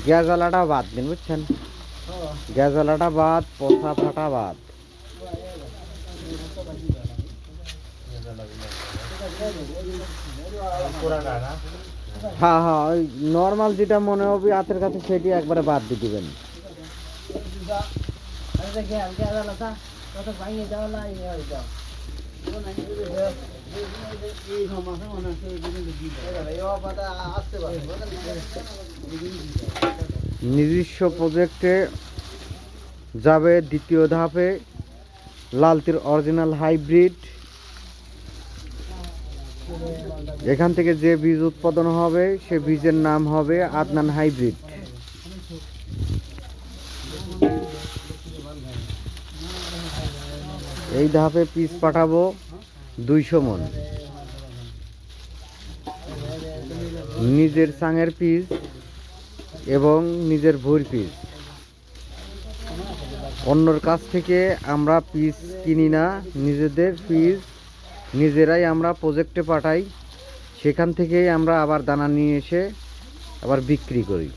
গ্যাজালাটা বাদ দিন বুঝছেন, গ্যাজালাটা বাদ, পোথা ফাটা বাদ। হ্যাঁ হ্যাঁ, ওই নর্মাল যেটা মনে হবে হাতের কাছে সেটি একবারে বাদ দিয়ে দিবেন। নিজস্ব প্রজেক্টে যাবে দ্বিতীয় ধাপে লালতির অরিজিনাল হাইব্রিড। এখান থেকে যে বীজ উৎপাদন হবে সে বীজের নাম হবে আদনান হাইব্রিড। এই ধাপে পিস পাঠাবো 200 মণ, নিজের চাঙের পিস এবং নিজের ভুঁড় পিস। অন্যর কাছ থেকে আমরা পিস কিনি না, নিজেদের পিস নিজেরাই আমরা প্রজেক্টে পাঠাই, সেখান থেকেই আমরা আবার দানা নিয়ে এসে আবার বিক্রি করি।